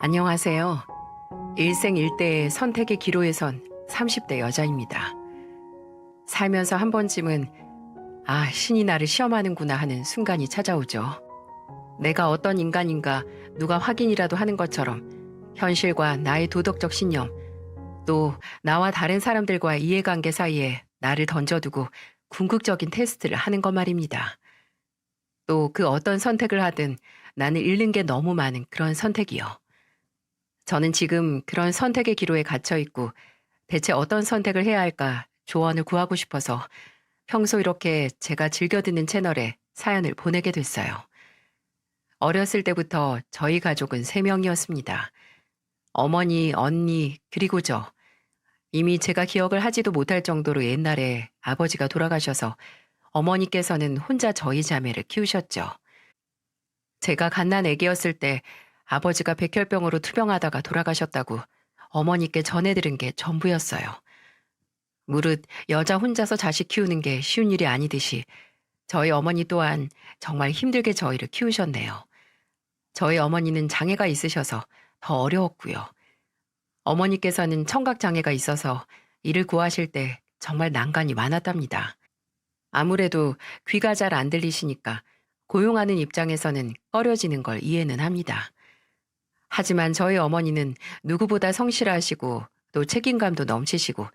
안녕하세요. 일생일대의 선택의 기로에 선 30대 여자입니다. 살면서 한 번쯤은 신이 나를 시험하는구나 하는 순간이 찾아오죠. 내가 어떤 인간인가 누가 확인이라도 하는 것처럼 현실과 나의 도덕적 신념, 또 나와 다른 사람들과의 이해관계 사이에 나를 던져두고 궁극적인 테스트를 하는 것 말입니다. 또 그 어떤 선택을 하든 나는 잃는 게 너무 많은 그런 선택이요. 저는 지금 그런 선택의 기로에 갇혀 있고 대체 어떤 선택을 해야 할까 조언을 구하고 싶어서 평소 이렇게 제가 즐겨 듣는 채널에 사연을 보내게 됐어요. 어렸을 때부터 저희 가족은 3명이었습니다. 어머니, 언니, 그리고 저. 이미 제가 기억을 하지도 못할 정도로 옛날에 아버지가 돌아가셔서 어머니께서는 혼자 저희 자매를 키우셨죠. 제가 갓난 애기였을 때 아버지가 백혈병으로 투병하다가 돌아가셨다고 어머니께 전해 들은 게 전부였어요. 무릇 여자 혼자서 자식 키우는 게 쉬운 일이 아니듯이 저희 어머니 또한 정말 힘들게 저희를 키우셨네요. 저희 어머니는 장애가 있으셔서 더 어려웠고요. 어머니께서는 청각장애가 있어서 일을 구하실 때 정말 난관이 많았답니다. 아무래도 귀가 잘 안 들리시니까 고용하는 입장에서는 꺼려지는 걸 이해는 합니다. 하지만 저희 어머니는 누구보다 성실하시고 또 책임감도 넘치시고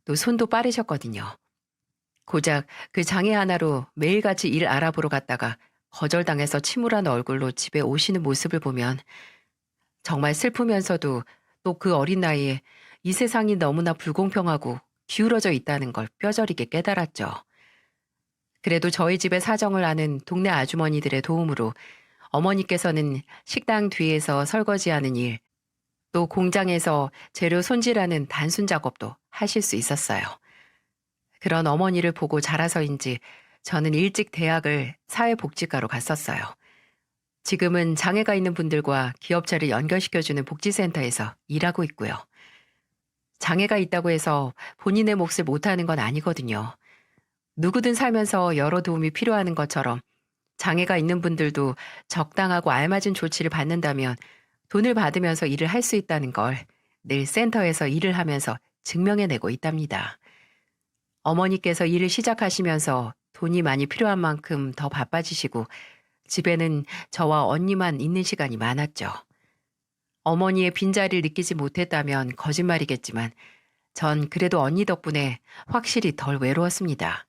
또 손도 빠르셨거든요. 고작 그 장애 하나로 매일같이 일 알아보러 갔다가 거절당해서 침울한 얼굴로 집에 오시는 모습을 보면 정말 슬프면서도 또 그 어린 나이에 이 세상이 너무나 불공평하고 기울어져 있다는 걸 뼈저리게 깨달았죠. 그래도 저희 집의 사정을 아는 동네 아주머니들의 도움으로 어머니께서는 식당 뒤에서 설거지하는 일, 또 공장에서 재료 손질하는 단순 작업도 하실 수 있었어요. 그런 어머니를 보고 자라서인지 저는 일찍 대학을 사회복지과로 갔었어요. 지금은 장애가 있는 분들과 기업체를 연결시켜주는 복지센터에서 일하고 있고요. 장애가 있다고 해서 본인의 몫을 못하는 건 아니거든요. 누구든 살면서 여러 도움이 필요하는 것처럼 장애가 있는 분들도 적당하고 알맞은 조치를 받는다면 돈을 받으면서 일을 할 수 있다는 걸 늘 센터에서 일을 하면서 증명해내고 있답니다. 어머니께서 일을 시작하시면서 돈이 많이 필요한 만큼 더 바빠지시고 집에는 저와 언니만 있는 시간이 많았죠. 어머니의 빈자리를 느끼지 못했다면 거짓말이겠지만 전 그래도 언니 덕분에 확실히 덜 외로웠습니다.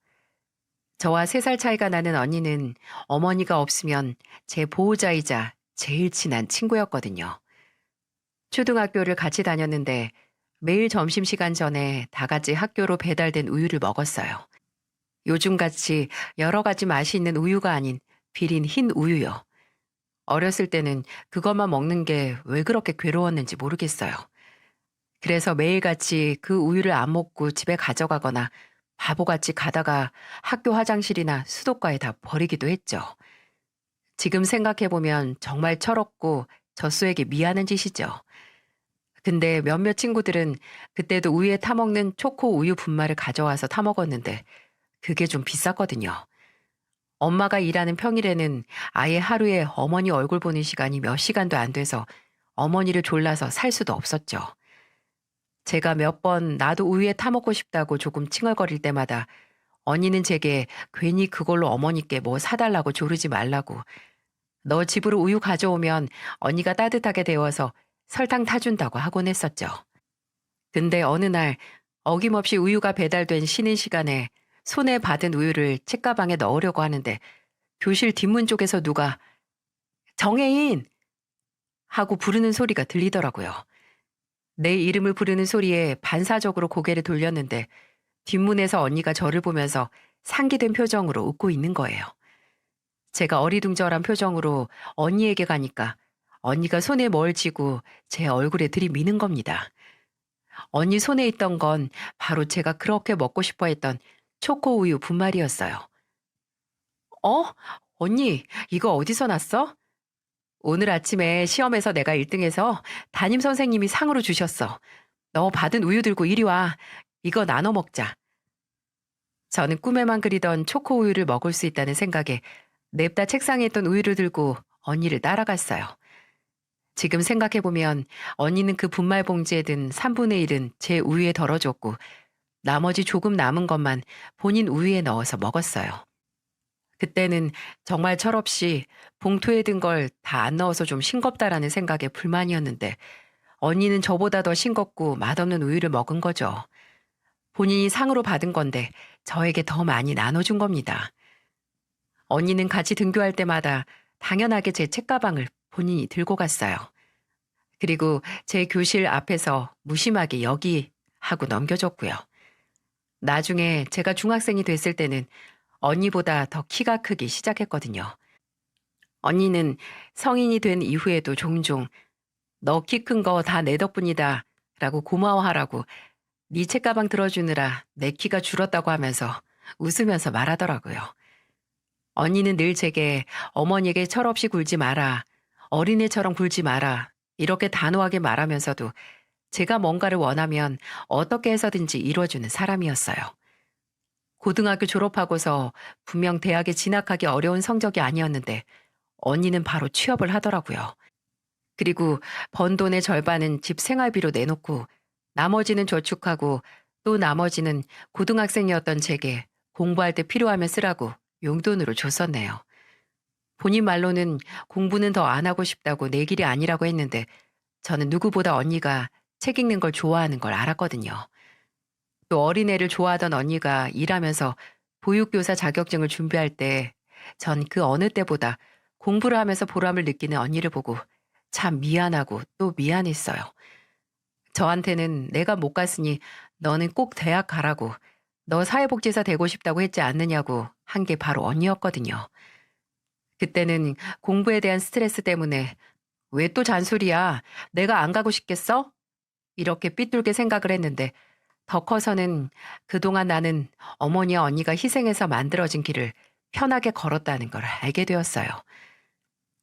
저와 3살 차이가 나는 언니는 어머니가 없으면 제 보호자이자 제일 친한 친구였거든요. 초등학교를 같이 다녔는데 매일 점심시간 전에 다 같이 학교로 배달된 우유를 먹었어요. 요즘같이 여러 가지 맛이 있는 우유가 아닌 비린 흰 우유요. 어렸을 때는 그것만 먹는 게 왜 그렇게 괴로웠는지 모르겠어요. 그래서 매일같이 그 우유를 안 먹고 집에 가져가거나 바보같이 가다가 학교 화장실이나 수도가에 다 버리기도 했죠. 지금 생각해보면 정말 철없고 젖소에게 미안한 짓이죠. 근데 몇몇 친구들은 그때도 우유에 타먹는 초코 우유 분말을 가져와서 타먹었는데 그게 좀 비쌌거든요. 엄마가 일하는 평일에는 아예 하루에 어머니 얼굴 보는 시간이 몇 시간도 안 돼서 어머니를 졸라서 살 수도 없었죠. 제가 몇 번 나도 우유에 타먹고 싶다고 조금 칭얼거릴 때마다 언니는 제게 괜히 그걸로 어머니께 뭐 사달라고 조르지 말라고 너 집으로 우유 가져오면 언니가 따뜻하게 데워서 설탕 타준다고 하곤 했었죠. 근데 어느 날 어김없이 우유가 배달된 쉬는 시간에 손에 받은 우유를 책가방에 넣으려고 하는데 교실 뒷문 쪽에서 누가 정혜인! 하고 부르는 소리가 들리더라고요. 내 이름을 부르는 소리에 반사적으로 고개를 돌렸는데 뒷문에서 언니가 저를 보면서 상기된 표정으로 웃고 있는 거예요. 제가 어리둥절한 표정으로 언니에게 가니까 언니가 손에 뭘 쥐고 제 얼굴에 들이미는 겁니다. 언니 손에 있던 건 바로 제가 그렇게 먹고 싶어 했던 초코 우유 분말이었어요. 어? 언니, 이거 어디서 났어? 오늘 아침에 시험에서 내가 1등해서 담임 선생님이 상으로 주셨어. 너 받은 우유 들고 이리 와. 이거 나눠 먹자. 저는 꿈에만 그리던 초코 우유를 먹을 수 있다는 생각에 냅다 책상에 있던 우유를 들고 언니를 따라갔어요. 지금 생각해보면 언니는 그 분말 봉지에 든 3분의 1은 제 우유에 덜어줬고 나머지 조금 남은 것만 본인 우유에 넣어서 먹었어요. 그때는 정말 철없이 봉투에 든 걸 다 안 넣어서 좀 싱겁다라는 생각에 불만이었는데 언니는 저보다 더 싱겁고 맛없는 우유를 먹은 거죠. 본인이 상으로 받은 건데 저에게 더 많이 나눠준 겁니다. 언니는 같이 등교할 때마다 당연하게 제 책가방을 본인이 들고 갔어요. 그리고 제 교실 앞에서 무심하게 여기 하고 넘겨줬고요. 나중에 제가 중학생이 됐을 때는 언니보다 더 키가 크기 시작했거든요. 언니는 성인이 된 이후에도 종종 너 키 큰 거 다 내 덕분이다 라고 고마워하라고 네 책가방 들어주느라 내 키가 줄었다고 하면서 웃으면서 말하더라고요. 언니는 늘 제게 어머니에게 철없이 굴지 마라, 어린애처럼 굴지 마라 이렇게 단호하게 말하면서도 제가 뭔가를 원하면 어떻게 해서든지 이루어주는 사람이었어요. 고등학교 졸업하고서 분명 대학에 진학하기 어려운 성적이 아니었는데 언니는 바로 취업을 하더라고요. 그리고 번 돈의 절반은 집 생활비로 내놓고 나머지는 저축하고 또 나머지는 고등학생이었던 제게 공부할 때 필요하면 쓰라고 용돈으로 줬었네요. 본인 말로는 공부는 더 안 하고 싶다고 내 길이 아니라고 했는데 저는 누구보다 언니가 책 읽는 걸 좋아하는 걸 알았거든요. 또 어린애를 좋아하던 언니가 일하면서 보육교사 자격증을 준비할 때 전 그 어느 때보다 공부를 하면서 보람을 느끼는 언니를 보고 참 미안하고 또 미안했어요. 저한테는 내가 못 갔으니 너는 꼭 대학 가라고 너 사회복지사 되고 싶다고 했지 않느냐고 한 게 바로 언니였거든요. 그때는 공부에 대한 스트레스 때문에 왜 또 잔소리야? 내가 안 가고 싶겠어? 이렇게 삐뚤게 생각을 했는데 더 커서는 그동안 나는 어머니와 언니가 희생해서 만들어진 길을 편하게 걸었다는 걸 알게 되었어요.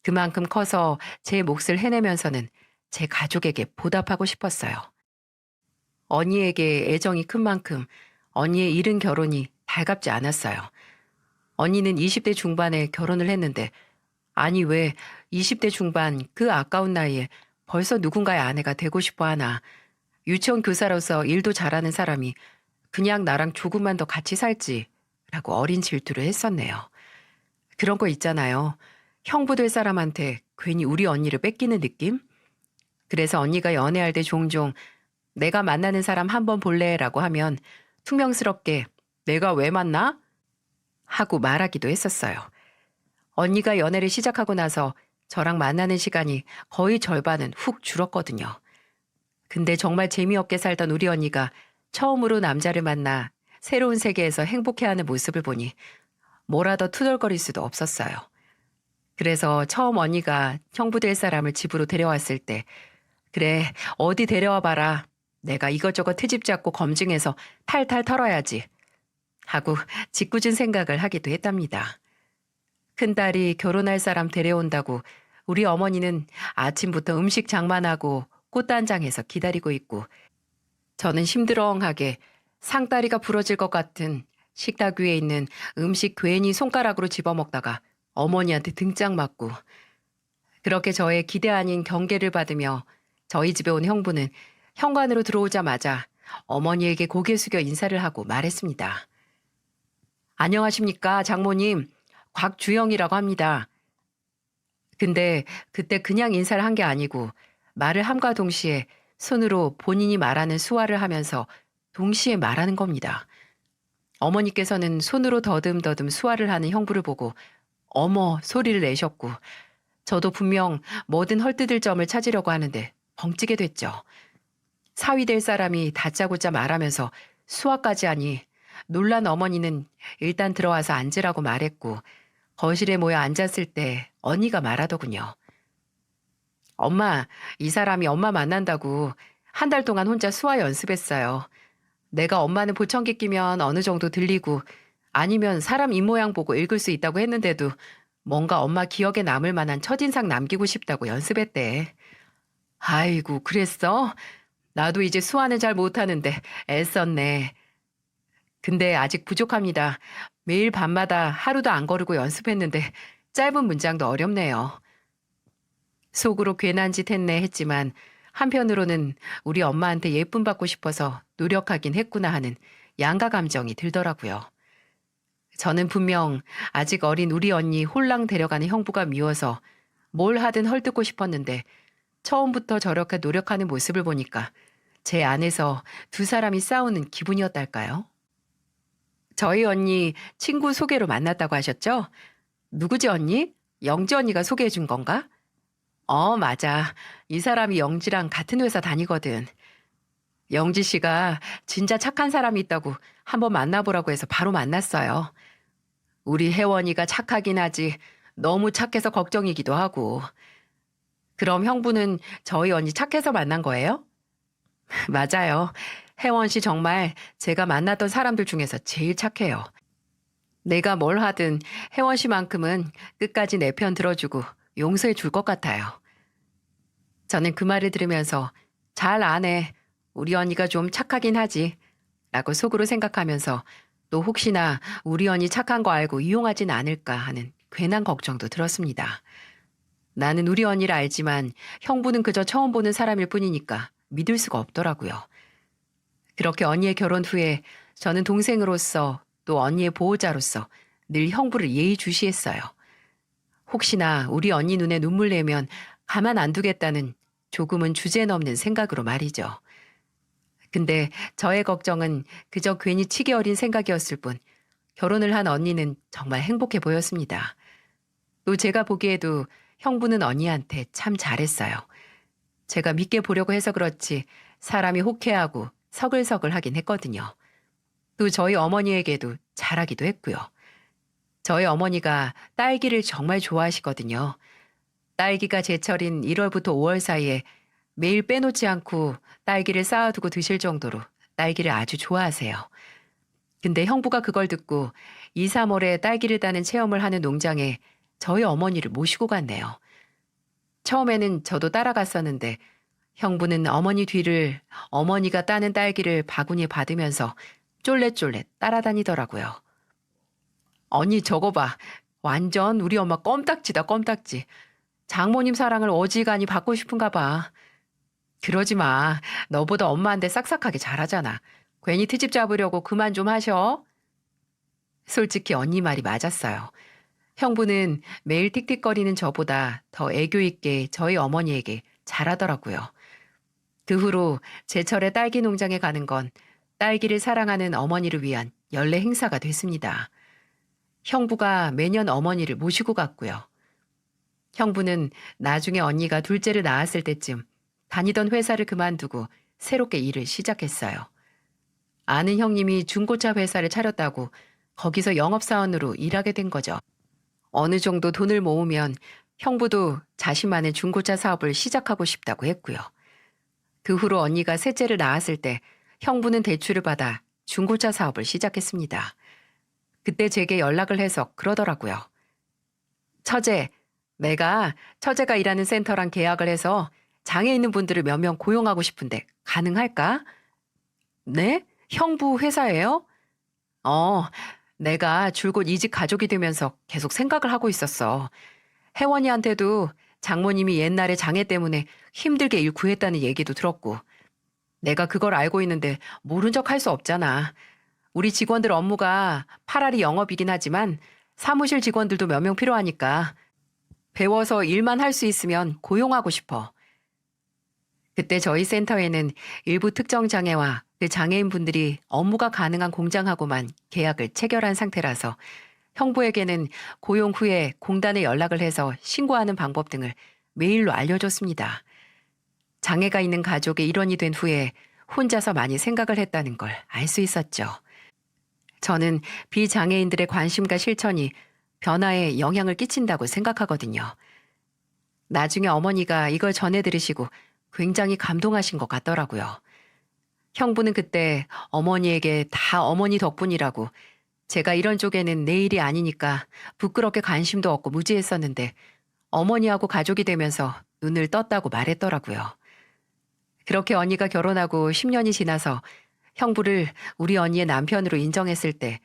그만큼 커서 제 몫을 해내면서는 제 가족에게 보답하고 싶었어요. 언니에게 애정이 큰 만큼 언니의 이른 결혼이 달갑지 않았어요. 언니는 20대 중반에 결혼을 했는데 아니 왜 20대 중반 그 아까운 나이에 벌써 누군가의 아내가 되고 싶어 하나. 유치원 교사로서 일도 잘하는 사람이 그냥 나랑 조금만 더 같이 살지라고 어린 질투를 했었네요. 그런 거 있잖아요. 형부 될 사람한테 괜히 우리 언니를 뺏기는 느낌? 그래서 언니가 연애할 때 종종 내가 만나는 사람 한번 볼래라고 하면 퉁명스럽게 내가 왜 만나? 하고 말하기도 했었어요. 언니가 연애를 시작하고 나서 저랑 만나는 시간이 거의 절반은 훅 줄었거든요. 근데 정말 재미없게 살던 우리 언니가 처음으로 남자를 만나 새로운 세계에서 행복해하는 모습을 보니 뭐라 더 투덜거릴 수도 없었어요. 그래서 처음 언니가 형부 될 사람을 집으로 데려왔을 때 그래 어디 데려와 봐라. 내가 이것저것 트집 잡고 검증해서 탈탈 털어야지. 하고 짓궂은 생각을 하기도 했답니다. 큰딸이 결혼할 사람 데려온다고 우리 어머니는 아침부터 음식 장만하고 꽃단장해서 기다리고 있고 저는 심드렁하게 상다리가 부러질 것 같은 식탁 위에 있는 음식 괜히 손가락으로 집어먹다가 어머니한테 등짝 맞고 그렇게 저의 기대 아닌 경계를 받으며 저희 집에 온 형부는 현관으로 들어오자마자 어머니에게 고개 숙여 인사를 하고 말했습니다. 안녕하십니까 장모님 곽주영이라고 합니다. 근데 그때 그냥 인사를 한 게 아니고 말을 함과 동시에 손으로 본인이 말하는 수화를 하면서 동시에 말하는 겁니다. 어머니께서는 손으로 더듬더듬 수화를 하는 형부를 보고 어머 소리를 내셨고 저도 분명 뭐든 헐뜯을 점을 찾으려고 하는데 벙찌게 됐죠. 사위 될 사람이 다짜고짜 말하면서 수화까지 하니 놀란 어머니는 일단 들어와서 앉으라고 말했고 거실에 모여 앉았을 때 언니가 말하더군요. 엄마, 이 사람이 엄마 만난다고 한 달 동안 혼자 수화 연습했어요. 내가 엄마는 보청기 끼면 어느 정도 들리고 아니면 사람 입모양 보고 읽을 수 있다고 했는데도 뭔가 엄마 기억에 남을 만한 첫인상 남기고 싶다고 연습했대. 아이고, 그랬어? 나도 이제 수화는 잘 못하는데 애썼네. 근데 아직 부족합니다. 매일 밤마다 하루도 안 거르고 연습했는데 짧은 문장도 어렵네요. 속으로 괜한 짓 했네 했지만 한편으로는 우리 엄마한테 예쁨 받고 싶어서 노력하긴 했구나 하는 양가 감정이 들더라고요. 저는 분명 아직 어린 우리 언니 홀랑 데려가는 형부가 미워서 뭘 하든 헐뜯고 싶었는데 처음부터 저렇게 노력하는 모습을 보니까 제 안에서 두 사람이 싸우는 기분이었달까요? 저희 언니 친구 소개로 만났다고 하셨죠? 누구지 언니? 영지 언니가 소개해 준 건가? 맞아. 이 사람이 영지랑 같은 회사 다니거든. 영지 씨가 진짜 착한 사람이 있다고 한번 만나보라고 해서 바로 만났어요. 우리 혜원이가 착하긴 하지 너무 착해서 걱정이기도 하고. 그럼 형부는 저희 언니 착해서 만난 거예요? 맞아요. 혜원 씨 정말 제가 만났던 사람들 중에서 제일 착해요. 내가 뭘 하든 혜원 씨만큼은 끝까지 내 편 들어주고 용서해 줄 것 같아요. 저는 그 말을 들으면서 잘 아네. 우리 언니가 좀 착하긴 하지. 라고 속으로 생각하면서 또 혹시나 우리 언니 착한 거 알고 이용하진 않을까 하는 괜한 걱정도 들었습니다. 나는 우리 언니를 알지만 형부는 그저 처음 보는 사람일 뿐이니까 믿을 수가 없더라고요. 그렇게 언니의 결혼 후에 저는 동생으로서 또 언니의 보호자로서 늘 형부를 예의주시했어요. 혹시나 우리 언니 눈에 눈물 내면 가만 안 두겠다는 조금은 주제넘는 생각으로 말이죠. 근데 저의 걱정은 그저 괜히 치기 어린 생각이었을 뿐 결혼을 한 언니는 정말 행복해 보였습니다. 또 제가 보기에도 형부는 언니한테 참 잘했어요. 제가 믿게 보려고 해서 그렇지 사람이 호쾌하고 서글서글 하긴 했거든요. 또 저희 어머니에게도 잘하기도 했고요. 저희 어머니가 딸기를 정말 좋아하시거든요. 딸기가 제철인 1월부터 5월 사이에 매일 빼놓지 않고 딸기를 쌓아두고 드실 정도로 딸기를 아주 좋아하세요. 근데 형부가 그걸 듣고 2, 3월에 딸기를 따는 체험을 하는 농장에 저희 어머니를 모시고 갔네요. 처음에는 저도 따라갔었는데 형부는 어머니 뒤를 어머니가 따는 딸기를 바구니에 받으면서 쫄래쫄래 따라다니더라고요. 언니 저거 봐. 완전 우리 엄마 껌딱지다 껌딱지. 장모님 사랑을 어지간히 받고 싶은가 봐. 그러지 마. 너보다 엄마한테 싹싹하게 잘하잖아. 괜히 트집 잡으려고 그만 좀 하셔. 솔직히 언니 말이 맞았어요. 형부는 매일 틱틱거리는 저보다 더 애교 있게 저희 어머니에게 잘하더라고요. 그 후로 제철에 딸기 농장에 가는 건 딸기를 사랑하는 어머니를 위한 연례 행사가 됐습니다. 형부가 매년 어머니를 모시고 갔고요. 형부는 나중에 언니가 둘째를 낳았을 때쯤 다니던 회사를 그만두고 새롭게 일을 시작했어요. 아는 형님이 중고차 회사를 차렸다고 거기서 영업사원으로 일하게 된 거죠. 어느 정도 돈을 모으면 형부도 자신만의 중고차 사업을 시작하고 싶다고 했고요. 그 후로 언니가 셋째를 낳았을 때 형부는 대출을 받아 중고차 사업을 시작했습니다. 그때 제게 연락을 해서 그러더라고요. 처제, 내가 처제가 일하는 센터랑 계약을 해서 장애 있는 분들을 몇 명 고용하고 싶은데 가능할까? 네? 형부 회사예요? 어, 내가 줄곧 이 집 가족이 되면서 계속 생각을 하고 있었어. 혜원이한테도 장모님이 옛날에 장애 때문에 힘들게 일 구했다는 얘기도 들었고, 내가 그걸 알고 있는데 모른 척 할 수 없잖아. 우리 직원들 업무가 8알이 영업이긴 하지만 사무실 직원들도 몇 명 필요하니까 배워서 일만 할 수 있으면 고용하고 싶어. 그때 저희 센터에는 일부 특정 장애와 그 장애인분들이 업무가 가능한 공장하고만 계약을 체결한 상태라서 형부에게는 고용 후에 공단에 연락을 해서 신고하는 방법 등을 메일로 알려줬습니다. 장애가 있는 가족의 일원이 된 후에 혼자서 많이 생각을 했다는 걸 알 수 있었죠. 저는 비장애인들의 관심과 실천이 변화에 영향을 끼친다고 생각하거든요. 나중에 어머니가 이걸 전해 들으시고 굉장히 감동하신 것 같더라고요. 형부는 그때 어머니에게 다 어머니 덕분이라고 제가 이런 쪽에는 내 일이 아니니까 부끄럽게 관심도 없고 무지했었는데 어머니하고 가족이 되면서 눈을 떴다고 말했더라고요. 그렇게 언니가 결혼하고 10년이 지나서 형부를 우리 언니의 남편으로 인정했을 때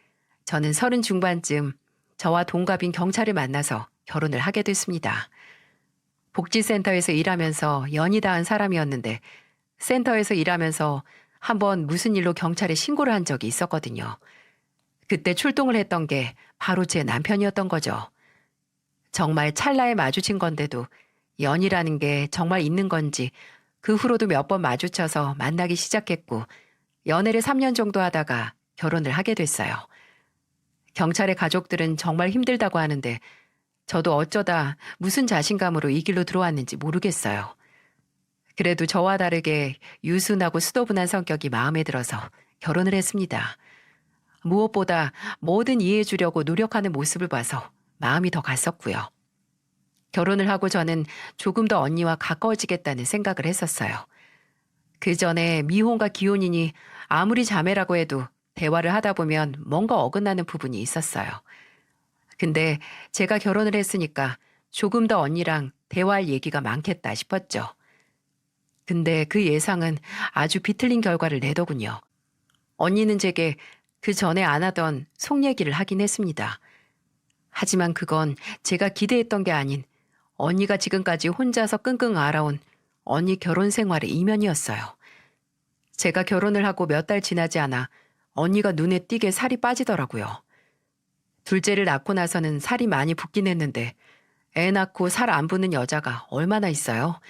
저는 30 중반쯤 저와 동갑인 경찰을 만나서 결혼을 하게 됐습니다. 복지센터에서 일하면서 연이 닿은 사람이었는데 센터에서 일하면서 한번 무슨 일로 경찰에 신고를 한 적이 있었거든요. 그때 출동을 했던 게 바로 제 남편이었던 거죠. 정말 찰나에 마주친 건데도 연이라는 게 정말 있는 건지 그 후로도 몇 번 마주쳐서 만나기 시작했고 연애를 3년 정도 하다가 결혼을 하게 됐어요. 경찰의 가족들은 정말 힘들다고 하는데 저도 어쩌다 무슨 자신감으로 이 길로 들어왔는지 모르겠어요. 그래도 저와 다르게 유순하고 수도분한 성격이 마음에 들어서 결혼을 했습니다. 무엇보다 뭐든 이해해 주려고 노력하는 모습을 봐서 마음이 더 갔었고요. 결혼을 하고 저는 조금 더 언니와 가까워지겠다는 생각을 했었어요. 그 전에 미혼과 기혼이니 아무리 자매라고 해도 대화를 하다 보면 뭔가 어긋나는 부분이 있었어요. 근데 제가 결혼을 했으니까 조금 더 언니랑 대화할 얘기가 많겠다 싶었죠. 근데 그 예상은 아주 비틀린 결과를 내더군요. 언니는 제게 그 전에 안 하던 속 얘기를 하긴 했습니다. 하지만 그건 제가 기대했던 게 아닌 언니가 지금까지 혼자서 끙끙 앓아온 언니 결혼 생활의 이면이었어요. 제가 결혼을 하고 몇 달 지나지 않아 언니가 눈에 띄게 살이 빠지더라고요. 둘째를 낳고 나서는 살이 많이 붙긴 했는데 애 낳고 살 안 붙는 여자가 얼마나 있어요?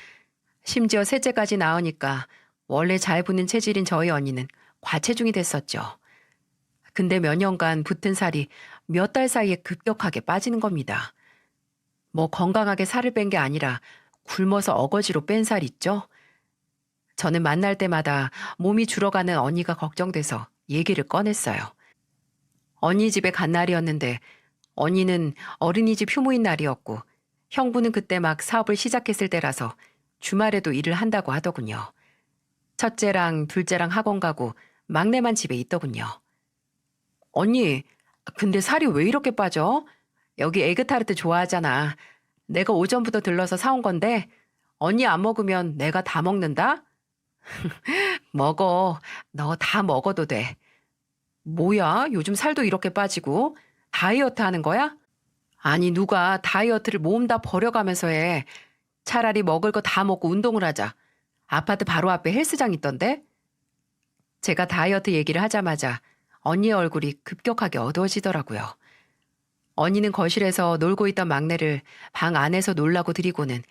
심지어 셋째까지 낳으니까 원래 잘 붙는 체질인 저희 언니는 과체중이 됐었죠. 근데 몇 년간 붙은 살이 몇 달 사이에 급격하게 빠지는 겁니다. 뭐 건강하게 살을 뺀 게 아니라 굶어서 어거지로 뺀 살 있죠? 저는 만날 때마다 몸이 줄어가는 언니가 걱정돼서 얘기를 꺼냈어요. 언니 집에 간 날이었는데 언니는 어린이집 휴무인 날이었고 형부는 그때 막 사업을 시작했을 때라서 주말에도 일을 한다고 하더군요. 첫째랑 둘째랑 학원 가고 막내만 집에 있더군요. 언니, 근데 살이 왜 이렇게 빠져? 여기 에그타르트 좋아하잖아. 내가 오전부터 들러서 사온 건데 언니 안 먹으면 내가 다 먹는다? 먹어. 너 다 먹어도 돼. 뭐야? 요즘 살도 이렇게 빠지고 다이어트 하는 거야? 아니 누가 다이어트를 몸 다 버려가면서 해. 차라리 먹을 거 다 먹고 운동을 하자. 아파트 바로 앞에 헬스장 있던데? 제가 다이어트 얘기를 하자마자 언니의 얼굴이 급격하게 어두워지더라고요. 언니는 거실에서 놀고 있던 막내를 방 안에서 놀라고 들이고는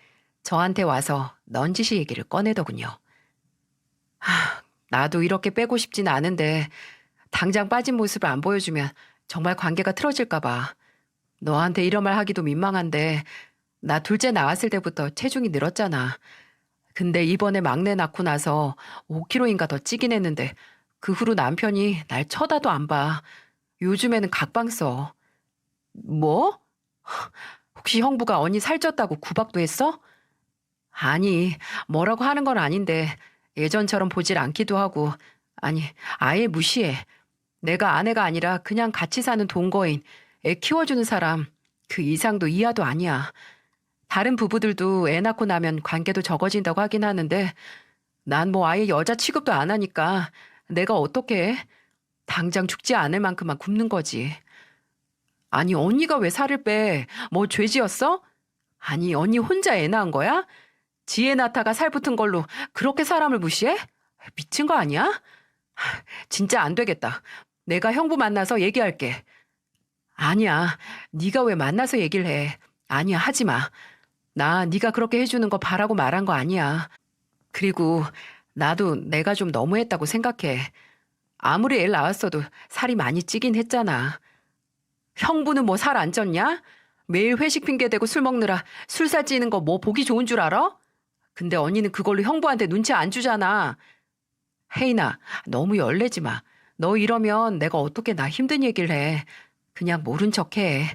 저한테 와서 넌지시 얘기를 꺼내더군요. 나도 이렇게 빼고 싶진 않은데 당장 빠진 모습을 안 보여주면 정말 관계가 틀어질까 봐. 너한테 이런 말 하기도 민망한데 나 둘째 나왔을 때부터 체중이 늘었잖아. 근데 이번에 막내 낳고 나서 5kg인가 더 찌긴 했는데 그 후로 남편이 날 쳐다도 안 봐. 요즘에는 각방 써. 뭐? 혹시 형부가 언니 살쪘다고 구박도 했어? 아니, 뭐라고 하는 건 아닌데 예전처럼 보질 않기도 하고 아니, 아예 무시해. 내가 아내가 아니라 그냥 같이 사는 동거인, 애 키워주는 사람 그 이상도 이하도 아니야. 다른 부부들도 애 낳고 나면 관계도 적어진다고 하긴 하는데 난 뭐 아예 여자 취급도 안 하니까 내가 어떻게 해? 당장 죽지 않을 만큼만 굶는 거지. 아니 언니가 왜 살을 빼? 뭐 죄지었어? 아니 언니 혼자 애 낳은 거야? 지혜 낳다가 살 붙은 걸로 그렇게 사람을 무시해? 미친 거 아니야? 진짜 안 되겠다. 내가 형부 만나서 얘기할게. 아니야. 네가 왜 만나서 얘기를 해. 아니야 하지 마. 나 네가 그렇게 해주는 거 바라고 말한 거 아니야. 그리고 나도 내가 좀 너무했다고 생각해. 아무리 애 낳았어도 살이 많이 찌긴 했잖아. 형부는 뭐 살 안 쪘냐? 매일 회식 핑계 대고 술 먹느라 술살 찌는 거 뭐 보기 좋은 줄 알아? 근데 언니는 그걸로 형부한테 눈치 안 주잖아. 혜인아, 너무 열내지 마. 너 이러면 내가 어떻게 나 힘든 얘기를 해. 그냥 모른 척해.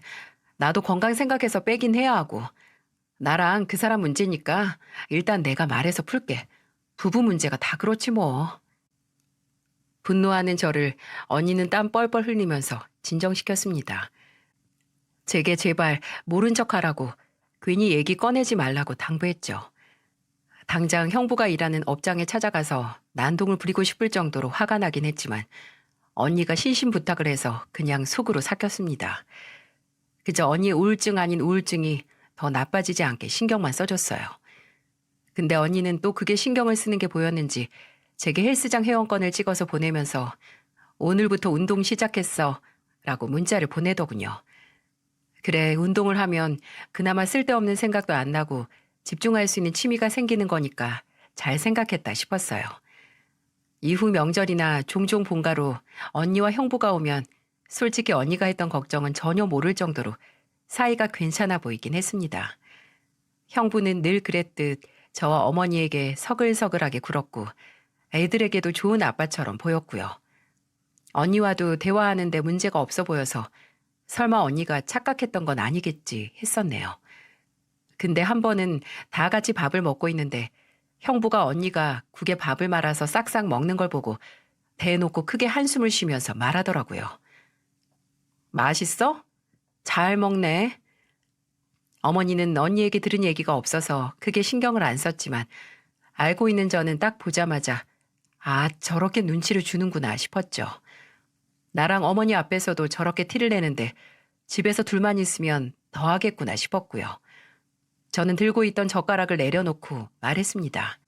나도 건강 생각해서 빼긴 해야 하고. 나랑 그 사람 문제니까 일단 내가 말해서 풀게. 부부 문제가 다 그렇지 뭐. 분노하는 저를 언니는 땀 뻘뻘 흘리면서 진정시켰습니다. 제게 제발 모른 척하라고 괜히 얘기 꺼내지 말라고 당부했죠. 당장 형부가 일하는 업장에 찾아가서 난동을 부리고 싶을 정도로 화가 나긴 했지만 언니가 신신부탁을 해서 그냥 속으로 삭혔습니다. 그저 언니 우울증 아닌 우울증이 더 나빠지지 않게 신경만 써줬어요. 근데 언니는 또 그게 신경을 쓰는 게 보였는지 제게 헬스장 회원권을 찍어서 보내면서 오늘부터 운동 시작했어 라고 문자를 보내더군요. 그래, 운동을 하면 그나마 쓸데없는 생각도 안 나고 집중할 수 있는 취미가 생기는 거니까 잘 생각했다 싶었어요. 이후 명절이나 종종 본가로 언니와 형부가 오면 솔직히 언니가 했던 걱정은 전혀 모를 정도로 사이가 괜찮아 보이긴 했습니다. 형부는 늘 그랬듯 저와 어머니에게 서글서글하게 굴었고 애들에게도 좋은 아빠처럼 보였고요. 언니와도 대화하는데 문제가 없어 보여서 설마 언니가 착각했던 건 아니겠지 했었네요. 근데 한 번은 다 같이 밥을 먹고 있는데 형부가 언니가 국에 밥을 말아서 싹싹 먹는 걸 보고 대놓고 크게 한숨을 쉬면서 말하더라고요. 맛있어? 잘 먹네. 어머니는 언니에게 들은 얘기가 없어서 크게 신경을 안 썼지만 알고 있는 저는 딱 보자마자 아, 저렇게 눈치를 주는구나 싶었죠. 나랑 어머니 앞에서도 저렇게 티를 내는데 집에서 둘만 있으면 더 하겠구나 싶었고요. 저는 들고 있던 젓가락을 내려놓고 말했습니다.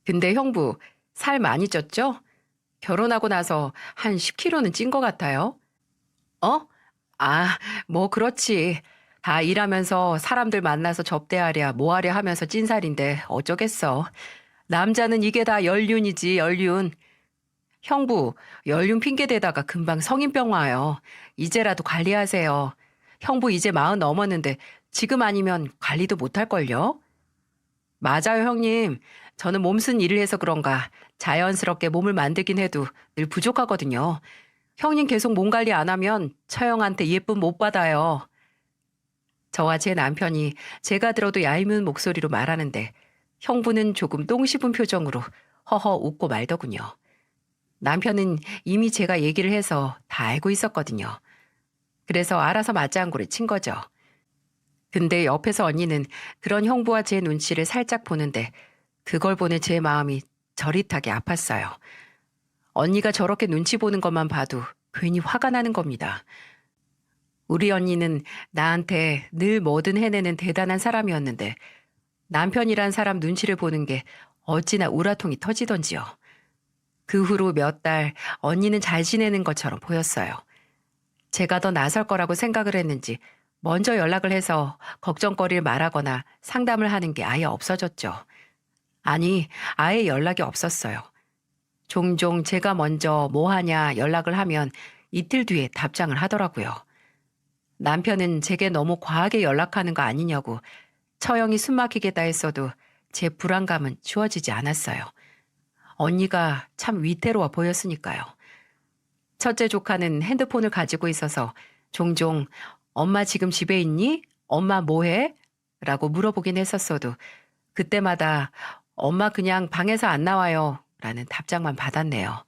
근데 형부, 살 많이 쪘죠? 결혼하고 나서 한 10kg는 찐 것 같아요. 어? 아, 뭐 그렇지. 다 일하면서 사람들 만나서 접대하랴 뭐하랴 하면서 찐 살인데 어쩌겠어. 남자는 이게 다 연륜이지, 연륜. 형부, 연륜 핑계대다가 금방 성인병 와요. 이제라도 관리하세요. 형부 이제 40 넘었는데 지금 아니면 관리도 못할걸요? 맞아요, 형님. 저는 몸쓴 일을 해서 그런가 자연스럽게 몸을 만들긴 해도 늘 부족하거든요. 형님 계속 몸 관리 안 하면 처형한테 예쁨 못 받아요. 저와 제 남편이 제가 들어도 얄미운 목소리로 말하는데 형부는 조금 똥 씹은 표정으로 허허 웃고 말더군요. 남편은 이미 제가 얘기를 해서 다 알고 있었거든요. 그래서 알아서 맞장구를 친 거죠. 근데 옆에서 언니는 그런 형부와 제 눈치를 살짝 보는데 그걸 보는 제 마음이 저릿하게 아팠어요. 언니가 저렇게 눈치 보는 것만 봐도 괜히 화가 나는 겁니다. 우리 언니는 나한테 늘 뭐든 해내는 대단한 사람이었는데 남편이란 사람 눈치를 보는 게 어찌나 우라통이 터지던지요. 그 후로 몇 달 언니는 잘 지내는 것처럼 보였어요. 제가 더 나설 거라고 생각을 했는지 먼저 연락을 해서 걱정거리를 말하거나 상담을 하는 게 아예 없어졌죠. 아니, 아예 연락이 없었어요. 종종 제가 먼저 뭐 하냐 연락을 하면 이틀 뒤에 답장을 하더라고요. 남편은 제게 너무 과하게 연락하는 거 아니냐고 처형이 숨막히겠다 했어도 제 불안감은 주어지지 않았어요. 언니가 참 위태로워 보였으니까요. 첫째 조카는 핸드폰을 가지고 있어서 종종 엄마 지금 집에 있니? 엄마 뭐 해? 라고 물어보긴 했었어도 그때마다 엄마 그냥 방에서 안 나와요 라는 답장만 받았네요.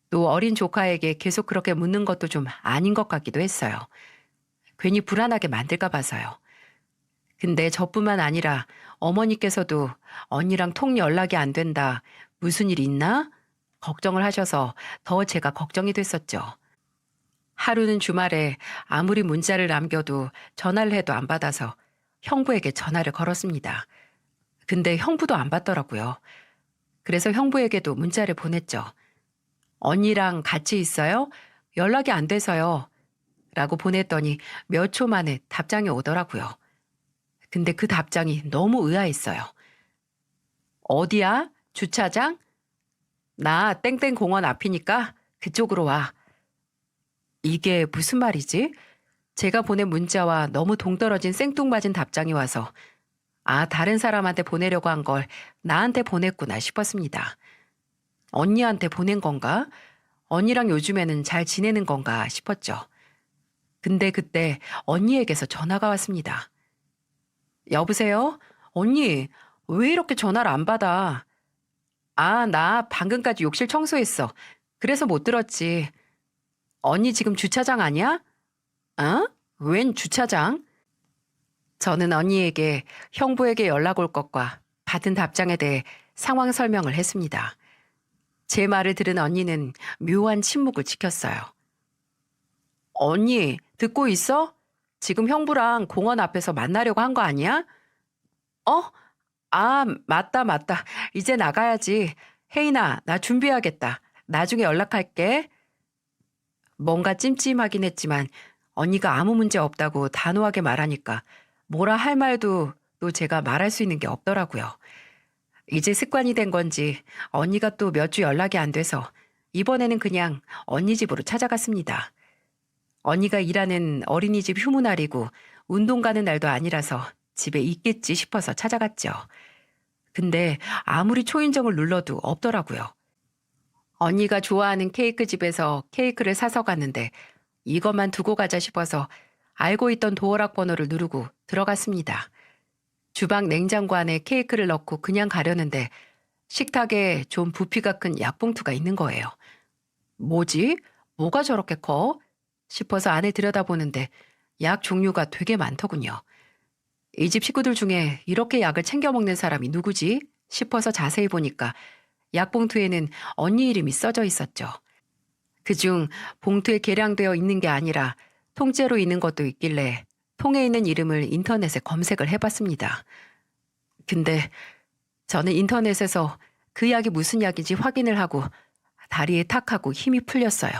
또 어린 조카에게 계속 그렇게 묻는 것도 좀 아닌 것 같기도 했어요. 괜히 불안하게 만들까 봐서요. 근데 저뿐만 아니라 어머니께서도 언니랑 통 연락이 안 된다. 무슨 일 있나? 걱정을 하셔서 더 제가 걱정이 됐었죠. 하루는 주말에 아무리 문자를 남겨도 전화를 해도 안 받아서 형부에게 전화를 걸었습니다. 근데 형부도 안 받더라고요. 그래서 형부에게도 문자를 보냈죠. 언니랑 같이 있어요? 연락이 안 돼서요. 라고 보냈더니 몇 초 만에 답장이 오더라고요. 근데 그 답장이 너무 의아했어요. 어디야? 주차장? 나 땡땡 공원 앞이니까 그쪽으로 와. 이게 무슨 말이지? 제가 보낸 문자와 너무 동떨어진 생뚱맞은 답장이 와서 아, 다른 사람한테 보내려고 한 걸 나한테 보냈구나 싶었습니다. 언니한테 보낸 건가? 언니랑 요즘에는 잘 지내는 건가 싶었죠. 근데 그때 언니에게서 전화가 왔습니다. 여보세요? 언니, 왜 이렇게 전화를 안 받아? 아, 나 방금까지 욕실 청소했어. 그래서 못 들었지. 언니 지금 주차장 아니야? 어? 웬 주차장? 저는 언니에게 형부에게 연락 올 것과 받은 답장에 대해 상황 설명을 했습니다. 제 말을 들은 언니는 묘한 침묵을 지켰어요. 언니, 듣고 있어? 지금 형부랑 공원 앞에서 만나려고 한 거 아니야? 어? 아, 맞다, 맞다. 이제 나가야지. 혜인아, 나 준비해야겠다. 나중에 연락할게. 뭔가 찜찜하긴 했지만 언니가 아무 문제 없다고 단호하게 말하니까 뭐라 할 말도 또 제가 말할 수 있는 게 없더라고요. 이제 습관이 된 건지 언니가 또 몇 주 연락이 안 돼서 이번에는 그냥 언니 집으로 찾아갔습니다. 언니가 일하는 어린이집 휴무날이고 운동 가는 날도 아니라서 집에 있겠지 싶어서 찾아갔죠. 근데 아무리 초인종을 눌러도 없더라고요. 언니가 좋아하는 케이크 집에서 케이크를 사서 갔는데 이것만 두고 가자 싶어서 알고 있던 도어락 번호를 누르고 들어갔습니다. 주방 냉장고 안에 케이크를 넣고 그냥 가려는데 식탁에 좀 부피가 큰 약봉투가 있는 거예요. 뭐지? 뭐가 저렇게 커? 싶어서 안에 들여다보는데 약 종류가 되게 많더군요. 이 집 식구들 중에 이렇게 약을 챙겨 먹는 사람이 누구지? 싶어서 자세히 보니까 약봉투에는 언니 이름이 써져 있었죠. 그중 봉투에 개량되어 있는 게 아니라 통째로 있는 것도 있길래 통에 있는 이름을 인터넷에 검색을 해봤습니다. 근데 저는 인터넷에서 그 약이 무슨 약인지 확인을 하고 다리에 탁하고 힘이 풀렸어요.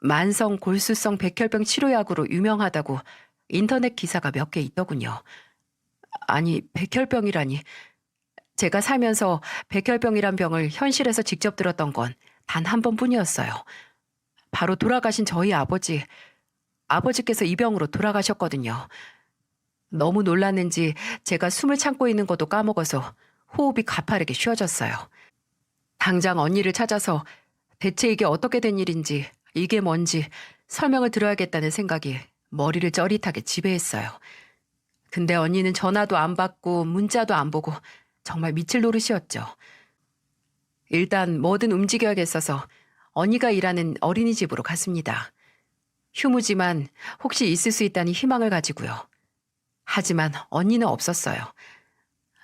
만성 골수성 백혈병 치료약으로 유명하다고 인터넷 기사가 몇 개 있더군요. 아니, 백혈병이라니. 제가 살면서 백혈병이란 병을 현실에서 직접 들었던 건 단 한 번뿐이었어요. 바로 돌아가신 저희 아버지께서 이 병으로 돌아가셨거든요. 너무 놀랐는지 제가 숨을 참고 있는 것도 까먹어서 호흡이 가파르게 쉬어졌어요. 당장 언니를 찾아서 대체 이게 어떻게 된 일인지, 이게 뭔지 설명을 들어야겠다는 생각이 머리를 쩌릿하게 지배했어요. 근데 언니는 전화도 안 받고 문자도 안 보고 정말 미칠 노릇이었죠. 일단 뭐든 움직여야겠어서 언니가 일하는 어린이집으로 갔습니다. 휴무지만 혹시 있을 수 있다는 희망을 가지고요. 하지만 언니는 없었어요.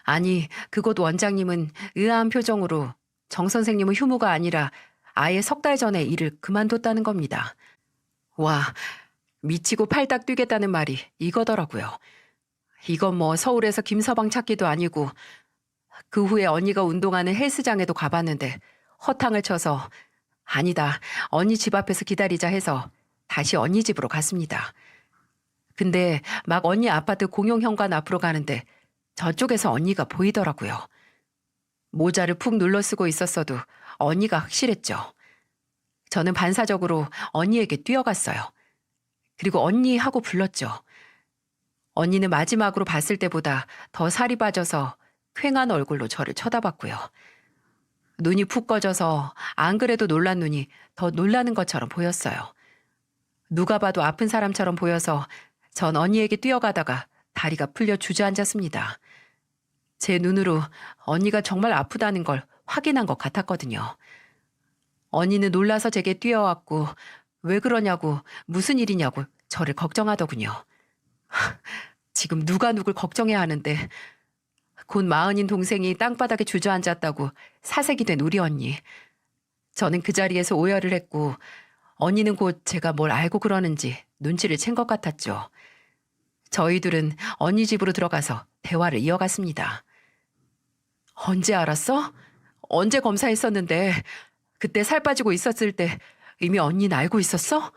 아니, 그곳 원장님은 의아한 표정으로 정 선생님은 휴무가 아니라 아예 석 달 전에 일을 그만뒀다는 겁니다. 와, 미치고 팔딱 뛰겠다는 말이 이거더라고요. 이건 뭐 서울에서 김서방 찾기도 아니고 그 후에 언니가 운동하는 헬스장에도 가봤는데 허탕을 쳐서 아니다, 언니 집 앞에서 기다리자 해서 다시 언니 집으로 갔습니다. 근데 막 언니 아파트 공용 현관 앞으로 가는데 저쪽에서 언니가 보이더라고요. 모자를 푹 눌러 쓰고 있었어도 언니가 확실했죠. 저는 반사적으로 언니에게 뛰어갔어요. 그리고 언니 하고 불렀죠. 언니는 마지막으로 봤을 때보다 더 살이 빠져서 퀭한 얼굴로 저를 쳐다봤고요. 눈이 푹 꺼져서 안 그래도 놀란 눈이 더 놀라는 것처럼 보였어요. 누가 봐도 아픈 사람처럼 보여서 전 언니에게 뛰어가다가 다리가 풀려 주저앉았습니다. 제 눈으로 언니가 정말 아프다는 걸 확인한 것 같았거든요. 언니는 놀라서 제게 뛰어왔고 왜 그러냐고 무슨 일이냐고 저를 걱정하더군요. 지금 누가 누굴 걱정해야 하는데 곧 마흔인 동생이 땅바닥에 주저앉았다고 사색이 된 우리 언니. 저는 그 자리에서 오열을 했고 언니는 곧 제가 뭘 알고 그러는지 눈치를 챈 것 같았죠. 저희들은 언니 집으로 들어가서 대화를 이어갔습니다. 언제 알았어? 언제 검사했었는데 그때 살 빠지고 있었을 때 이미 언니는 알고 있었어?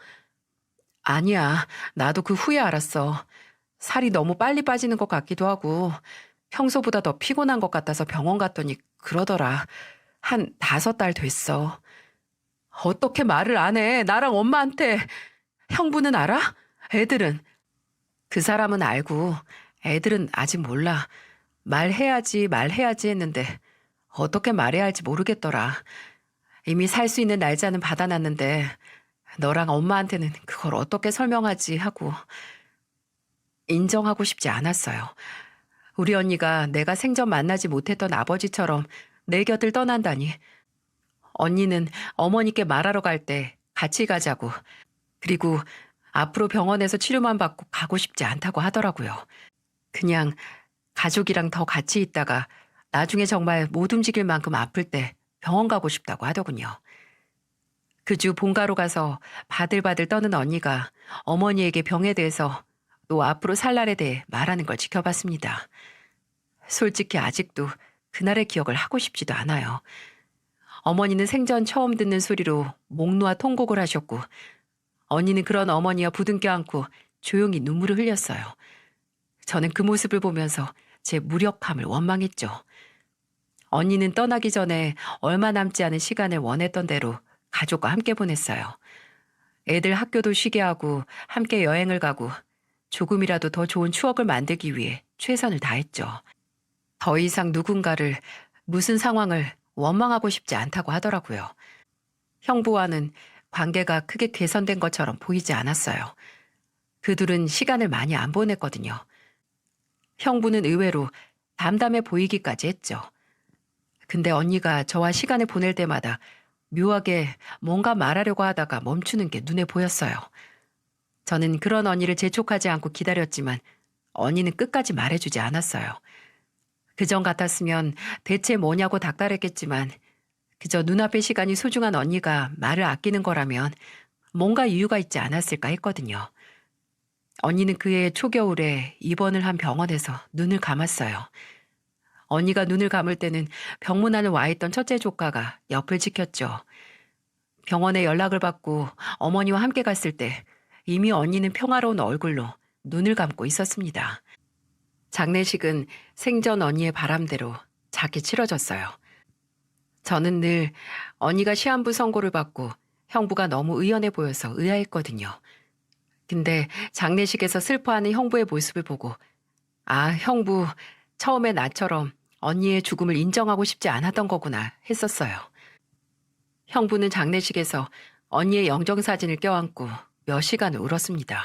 아니야, 나도 그 후에 알았어. 살이 너무 빨리 빠지는 것 같기도 하고 평소보다 더 피곤한 것 같아서 병원 갔더니 그러더라. 한 5달 됐어. 어떻게 말을 안 해? 나랑 엄마한테. 형부는 알아? 애들은? 그 사람은 알고 애들은 아직 몰라. 말해야지 했는데 어떻게 말해야 할지 모르겠더라. 이미 살 수 있는 날짜는 받아놨는데 너랑 엄마한테는 그걸 어떻게 설명하지 하고 인정하고 싶지 않았어요. 우리 언니가 내가 생전 만나지 못했던 아버지처럼 내 곁을 떠난다니. 언니는 어머니께 말하러 갈 때 같이 가자고. 그리고 앞으로 병원에서 치료만 받고 가고 싶지 않다고 하더라고요. 그냥 가족이랑 더 같이 있다가 나중에 정말 못 움직일 만큼 아플 때 병원 가고 싶다고 하더군요. 그 주 본가로 가서 바들바들 떠는 언니가 어머니에게 병에 대해서 또 앞으로 살 날에 대해 말하는 걸 지켜봤습니다. 솔직히 아직도 그날의 기억을 하고 싶지도 않아요. 어머니는 생전 처음 듣는 소리로 목 놓아 통곡을 하셨고, 언니는 그런 어머니와 부둥켜 안고 조용히 눈물을 흘렸어요. 저는 그 모습을 보면서 제 무력함을 원망했죠. 언니는 떠나기 전에 얼마 남지 않은 시간을 원했던 대로 가족과 함께 보냈어요. 애들 학교도 쉬게 하고 함께 여행을 가고 조금이라도 더 좋은 추억을 만들기 위해 최선을 다했죠. 더 이상 누군가를, 무슨 상황을 원망하고 싶지 않다고 하더라고요. 형부와는 관계가 크게 개선된 것처럼 보이지 않았어요. 그 둘은 시간을 많이 안 보냈거든요. 형부는 의외로 담담해 보이기까지 했죠. 근데 언니가 저와 시간을 보낼 때마다 묘하게 뭔가 말하려고 하다가 멈추는 게 눈에 보였어요. 저는 그런 언니를 재촉하지 않고 기다렸지만 언니는 끝까지 말해주지 않았어요. 그전 같았으면 대체 뭐냐고 닥달했겠지만 그저 눈앞의 시간이 소중한 언니가 말을 아끼는 거라면 뭔가 이유가 있지 않았을까 했거든요. 언니는 그해 초겨울에 입원을 한 병원에서 눈을 감았어요. 언니가 눈을 감을 때는 병문 안에 와 있던 첫째 조카가 옆을 지켰죠. 병원에 연락을 받고 어머니와 함께 갔을 때 이미 언니는 평화로운 얼굴로 눈을 감고 있었습니다. 장례식은 생전 언니의 바람대로 작게 치러졌어요. 저는 늘 언니가 시한부 선고를 받고 형부가 너무 의연해 보여서 의아했거든요. 근데 장례식에서 슬퍼하는 형부의 모습을 보고 아, 형부 처음에 나처럼 언니의 죽음을 인정하고 싶지 않았던 거구나 했었어요. 형부는 장례식에서 언니의 영정사진을 껴안고 몇 시간을 울었습니다.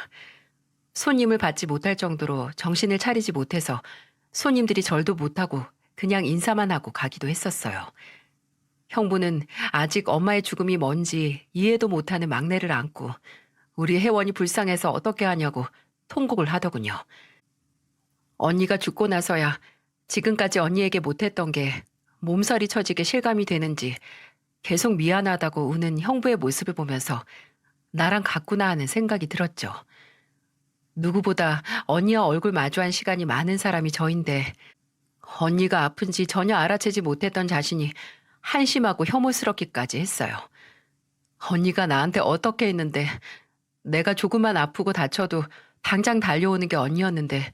손님을 받지 못할 정도로 정신을 차리지 못해서 손님들이 절도 못하고 그냥 인사만 하고 가기도 했었어요. 형부는 아직 엄마의 죽음이 뭔지 이해도 못하는 막내를 안고 우리 혜원이 불쌍해서 어떻게 하냐고 통곡을 하더군요. 언니가 죽고 나서야 지금까지 언니에게 못했던 게 몸서리 쳐지게 실감이 되는지 계속 미안하다고 우는 형부의 모습을 보면서 나랑 같구나 하는 생각이 들었죠. 누구보다 언니와 얼굴 마주한 시간이 많은 사람이 저인데 언니가 아픈지 전혀 알아채지 못했던 자신이 한심하고 혐오스럽기까지 했어요. 언니가 나한테 어떻게 했는데 내가 조금만 아프고 다쳐도 당장 달려오는 게 언니였는데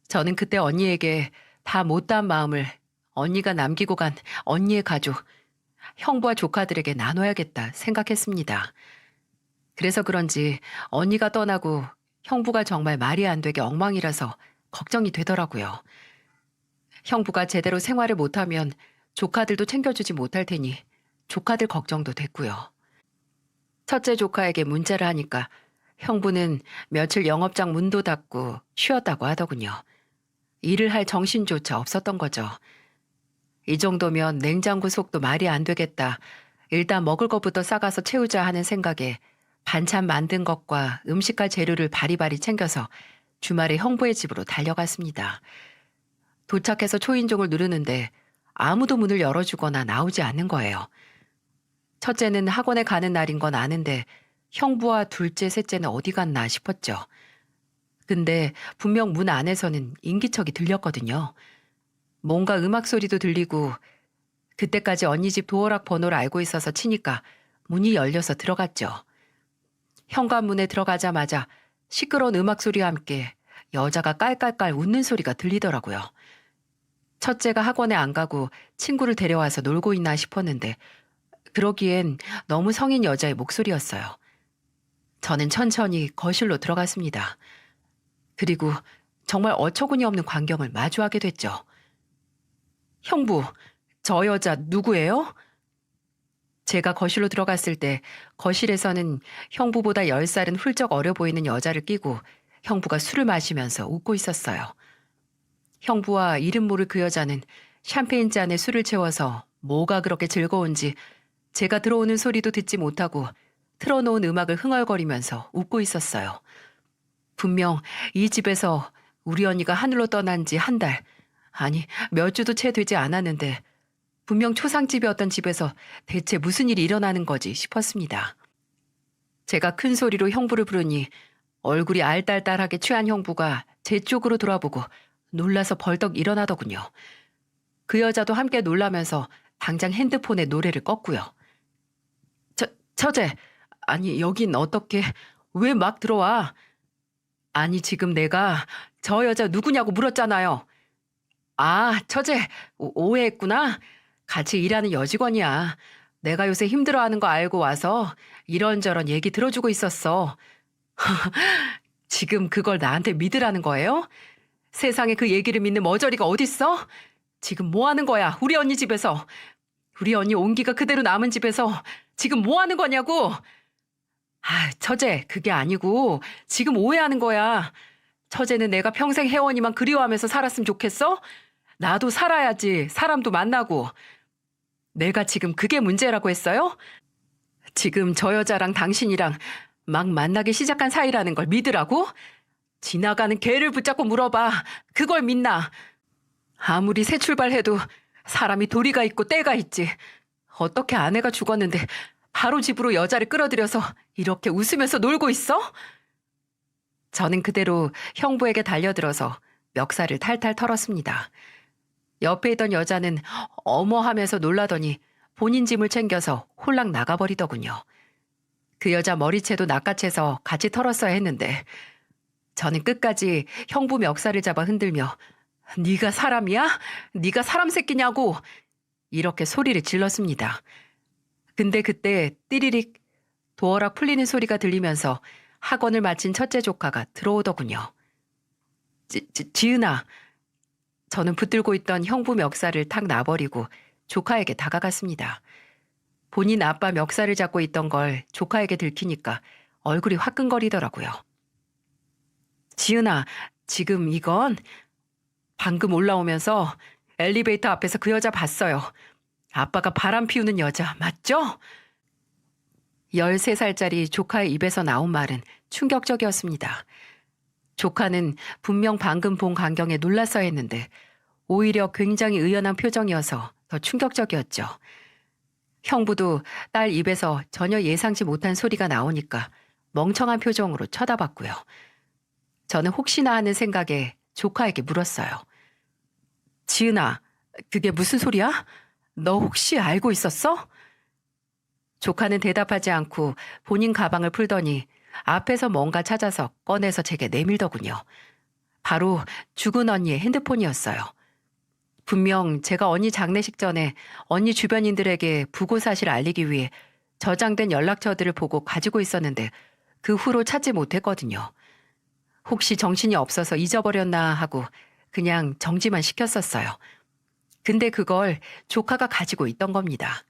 저는 그때 언니에게 다 못다한 마음을 언니가 남기고 간 언니의 가족, 형부와 조카들에게 나눠야겠다 생각했습니다. 그래서 그런지 언니가 떠나고 형부가 정말 말이 안 되게 엉망이라서 걱정이 되더라고요. 형부가 제대로 생활을 못하면 조카들도 챙겨주지 못할 테니 조카들 걱정도 됐고요. 첫째 조카에게 문자를 하니까 형부는 며칠 영업장 문도 닫고 쉬었다고 하더군요. 일을 할 정신조차 없었던 거죠. 이 정도면 냉장고 속도 말이 안 되겠다. 일단 먹을 것부터 싸가서 채우자 하는 생각에 반찬 만든 것과 음식할 재료를 바리바리 챙겨서 주말에 형부의 집으로 달려갔습니다. 도착해서 초인종을 누르는데 아무도 문을 열어주거나 나오지 않는 거예요. 첫째는 학원에 가는 날인 건 아는데 형부와 둘째, 셋째는 어디 갔나 싶었죠. 근데 분명 문 안에서는 인기척이 들렸거든요. 뭔가 음악 소리도 들리고 그때까지 언니 집 도어락 번호를 알고 있어서 치니까 문이 열려서 들어갔죠. 현관문에 들어가자마자 시끄러운 음악 소리와 함께 여자가 깔깔깔 웃는 소리가 들리더라고요. 첫째가 학원에 안 가고 친구를 데려와서 놀고 있나 싶었는데 그러기엔 너무 성인 여자의 목소리였어요. 저는 천천히 거실로 들어갔습니다. 그리고 정말 어처구니 없는 광경을 마주하게 됐죠. 형부, 저 여자 누구예요? 제가 거실로 들어갔을 때 거실에서는 형부보다 10살은 훌쩍 어려 보이는 여자를 끼고 형부가 술을 마시면서 웃고 있었어요. 형부와 이름 모를 그 여자는 샴페인 잔에 술을 채워서 뭐가 그렇게 즐거운지 제가 들어오는 소리도 듣지 못하고 틀어놓은 음악을 흥얼거리면서 웃고 있었어요. 분명 이 집에서 우리 언니가 하늘로 떠난 지 한 달, 아니 몇 주도 채 되지 않았는데 분명 초상집이었던 집에서 대체 무슨 일이 일어나는 거지 싶었습니다. 제가 큰 소리로 형부를 부르니 얼굴이 알딸딸하게 취한 형부가 제 쪽으로 돌아보고 놀라서 벌떡 일어나더군요. 그 여자도 함께 놀라면서 당장 핸드폰에 노래를 껐고요. 처제, 아니 여긴 어떻게, 왜 막 들어와? 아니 지금 내가 저 여자 누구냐고 물었잖아요. 아, 처제, 오해했구나. 같이 일하는 여직원이야. 내가 요새 힘들어하는 거 알고 와서 이런저런 얘기 들어주고 있었어. 지금 그걸 나한테 믿으라는 거예요? 세상에 그 얘기를 믿는 머저리가 어딨어? 지금 뭐 하는 거야, 우리 언니 집에서. 우리 언니 온기가 그대로 남은 집에서 지금 뭐 하는 거냐고. 아, 처제, 그게 아니고 지금 오해하는 거야. 처제는 내가 평생 혜원이만 그리워하면서 살았으면 좋겠어? 나도 살아야지, 사람도 만나고. 내가 지금 그게 문제라고 했어요? 지금 저 여자랑 당신이랑 막 만나기 시작한 사이라는 걸 믿으라고? 지나가는 개를 붙잡고 물어봐. 그걸 믿나? 아무리 새 출발해도 사람이 도리가 있고 때가 있지. 어떻게 아내가 죽었는데 바로 집으로 여자를 끌어들여서 이렇게 웃으면서 놀고 있어? 저는 그대로 형부에게 달려들어서 멱살을 탈탈 털었습니다. 옆에 있던 여자는 어머 하면서 놀라더니 본인 짐을 챙겨서 홀랑 나가버리더군요. 그 여자 머리채도 낚아채서 같이 털었어야 했는데 저는 끝까지 형부 멱살을 잡아 흔들며 네가 사람이야? 네가 사람 새끼냐고 이렇게 소리를 질렀습니다. 근데 그때 띠리릭 도어락 풀리는 소리가 들리면서 학원을 마친 첫째 조카가 들어오더군요. 지은아. 저는 붙들고 있던 형부 멱살을 탁 놔버리고 조카에게 다가갔습니다. 본인 아빠 멱살을 잡고 있던 걸 조카에게 들키니까 얼굴이 화끈거리더라고요. 지은아, 지금 이건 방금 올라오면서 엘리베이터 앞에서 그 여자 봤어요. 아빠가 바람 피우는 여자 맞죠? 13살짜리 조카의 입에서 나온 말은 충격적이었습니다. 조카는 분명 방금 본 광경에 놀랐어야 했는데 오히려 굉장히 의연한 표정이어서 더 충격적이었죠. 형부도 딸 입에서 전혀 예상치 못한 소리가 나오니까 멍청한 표정으로 쳐다봤고요. 저는 혹시나 하는 생각에 조카에게 물었어요. 지은아, 그게 무슨 소리야? 너 혹시 알고 있었어? 조카는 대답하지 않고 본인 가방을 풀더니 앞에서 뭔가 찾아서 꺼내서 제게 내밀더군요. 바로 죽은 언니의 핸드폰이었어요. 분명 제가 언니 장례식 전에 언니 주변인들에게 부고 사실을 알리기 위해 저장된 연락처들을 보고 가지고 있었는데 그 후로 찾지 못했거든요. 혹시 정신이 없어서 잊어버렸나 하고 그냥 정지만 시켰었어요. 근데 그걸 조카가 가지고 있던 겁니다.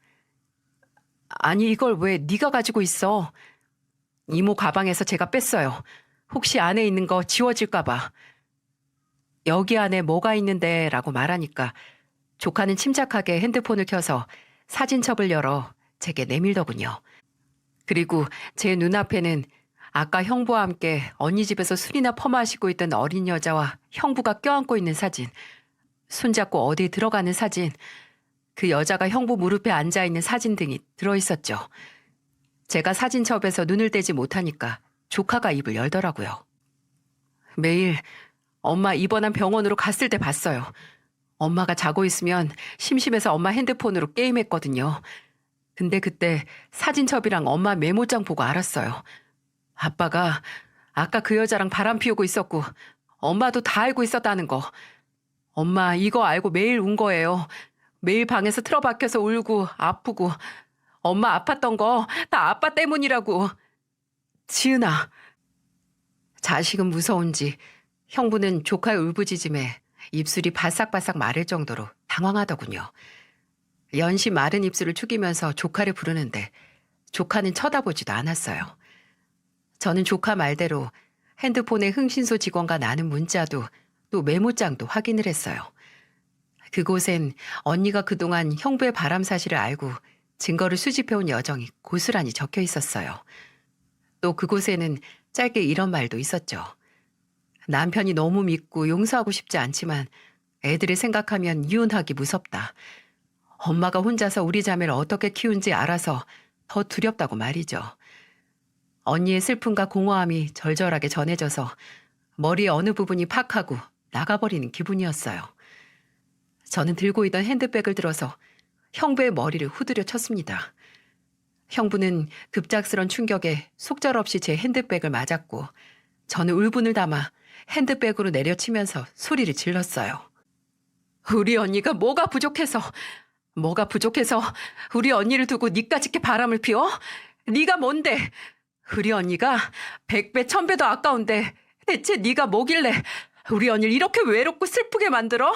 아니 이걸 왜 네가 가지고 있어? 이모 가방에서 제가 뺐어요. 혹시 안에 있는 거 지워질까 봐. 여기 안에 뭐가 있는데 라고 말하니까 조카는 침착하게 핸드폰을 켜서 사진첩을 열어 제게 내밀더군요. 그리고 제 눈앞에는 아까 형부와 함께 언니 집에서 술이나 퍼마시고 있던 어린 여자와 형부가 껴안고 있는 사진, 손잡고 어디 들어가는 사진, 그 여자가 형부 무릎에 앉아있는 사진 등이 들어있었죠. 제가 사진첩에서 눈을 떼지 못하니까 조카가 입을 열더라고요. 매일 엄마 입원한 병원으로 갔을 때 봤어요. 엄마가 자고 있으면 심심해서 엄마 핸드폰으로 게임했거든요. 근데 그때 사진첩이랑 엄마 메모장 보고 알았어요. 아빠가 아까 그 여자랑 바람 피우고 있었고 엄마도 다 알고 있었다는 거. 엄마 이거 알고 매일 운 거예요. 매일 방에서 틀어박혀서 울고 아프고 엄마 아팠던 거 다 아빠 때문이라고. 지은아. 자식은 무서운지 형부는 조카의 울부짖음에 입술이 바싹바싹 마를 정도로 당황하더군요. 연시 마른 입술을 축이면서 조카를 부르는데 조카는 쳐다보지도 않았어요. 저는 조카 말대로 핸드폰에 흥신소 직원과 나눈 문자도 또 메모장도 확인을 했어요. 그곳엔 언니가 그동안 형부의 바람 사실을 알고 증거를 수집해온 여정이 고스란히 적혀 있었어요. 또 그곳에는 짧게 이런 말도 있었죠. 남편이 너무 믿고 용서하고 싶지 않지만 애들을 생각하면 이혼하기 무섭다. 엄마가 혼자서 우리 자매를 어떻게 키운지 알아서 더 두렵다고 말이죠. 언니의 슬픔과 공허함이 절절하게 전해져서 머리의 어느 부분이 팍 하고 나가버리는 기분이었어요. 저는 들고 있던 핸드백을 들어서 형부의 머리를 후드려 쳤습니다. 형부는 급작스런 충격에 속절없이 제 핸드백을 맞았고 저는 울분을 담아 핸드백으로 내려치면서 소리를 질렀어요. 우리 언니가 뭐가 부족해서 우리 언니를 두고 니까짓 게 바람을 피워? 네가 뭔데? 우리 언니가 100배 1000배도 아까운데 대체 네가 뭐길래 우리 언니를 이렇게 외롭고 슬프게 만들어?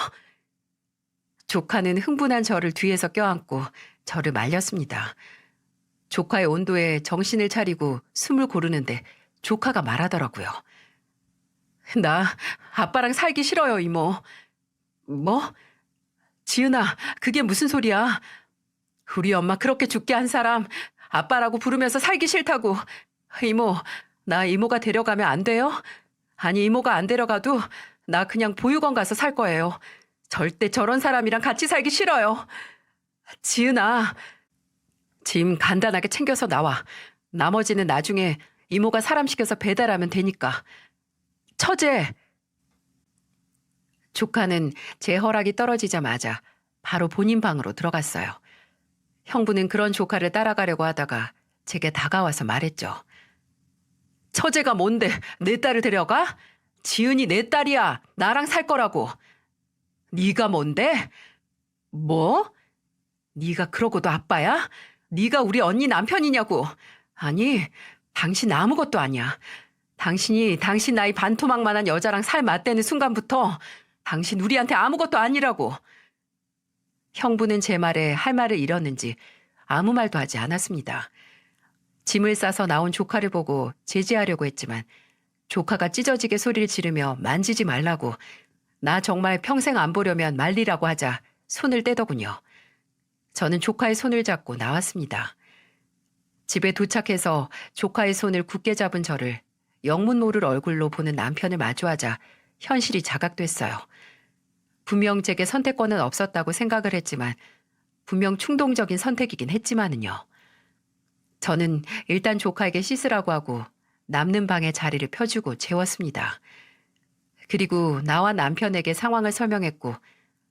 조카는 흥분한 저를 뒤에서 껴안고 저를 말렸습니다. 조카의 온도에 정신을 차리고 숨을 고르는데 조카가 말하더라고요. 나 아빠랑 살기 싫어요, 이모. 뭐? 지은아, 그게 무슨 소리야? 우리 엄마 그렇게 죽게 한 사람 아빠라고 부르면서 살기 싫다고. 이모, 나 이모가 데려가면 안 돼요? 아니, 이모가 안 데려가도 나 그냥 보육원 가서 살 거예요. 절대 저런 사람이랑 같이 살기 싫어요. 지은아, 짐 간단하게 챙겨서 나와. 나머지는 나중에 이모가 사람 시켜서 배달하면 되니까. 처제! 조카는 제 허락이 떨어지자마자 바로 본인 방으로 들어갔어요. 형부는 그런 조카를 따라가려고 하다가 제게 다가와서 말했죠. 처제가 뭔데 내 딸을 데려가? 지은이 내 딸이야. 나랑 살 거라고. 네가 뭔데? 뭐? 네가 그러고도 아빠야? 네가 우리 언니 남편이냐고. 아니, 당신 아무것도 아니야. 당신이 당신 나이 반토막만한 여자랑 살 맞대는 순간부터 당신 우리한테 아무것도 아니라고. 형부는 제 말에 할 말을 잃었는지 아무 말도 하지 않았습니다. 짐을 싸서 나온 조카를 보고 제지하려고 했지만 조카가 찢어지게 소리를 지르며 만지지 말라고, 나 정말 평생 안 보려면 말리라고 하자 손을 떼더군요. 저는 조카의 손을 잡고 나왔습니다. 집에 도착해서 조카의 손을 굳게 잡은 저를 영문 모를 얼굴로 보는 남편을 마주하자 현실이 자각됐어요. 분명 제게 선택권은 없었다고 생각을 했지만 분명 충동적인 선택이긴 했지만은요. 저는 일단 조카에게 씻으라고 하고 남는 방에 자리를 펴주고 재웠습니다. 그리고 나와 남편에게 상황을 설명했고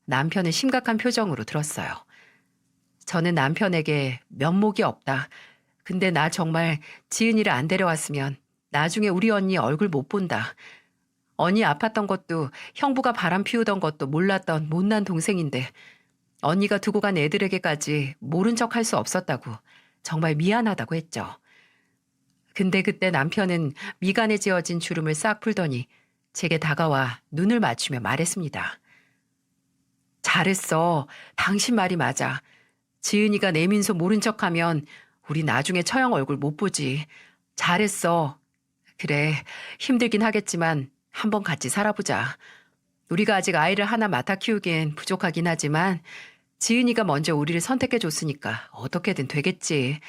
남편은 심각한 표정으로 들었어요. 저는 남편에게 면목이 없다. 근데 나 정말 지은이를 안 데려왔으면 나중에 우리 언니 얼굴 못 본다. 언니 아팠던 것도 형부가 바람 피우던 것도 몰랐던 못난 동생인데 언니가 두고 간 애들에게까지 모른 척 할 수 없었다고 정말 미안하다고 했죠. 근데 그때 남편은 미간에 지어진 주름을 싹 풀더니 제게 다가와 눈을 맞추며 말했습니다. 잘했어. 당신 말이 맞아. 지은이가 내 민소 모른 척하면 우리 나중에 처형 얼굴 못 보지. 잘했어. 그래, 힘들긴 하겠지만 한번 같이 살아보자. 우리가 아직 아이를 하나 맡아 키우기엔 부족하긴 하지만 지은이가 먼저 우리를 선택해줬으니까 어떻게든 되겠지.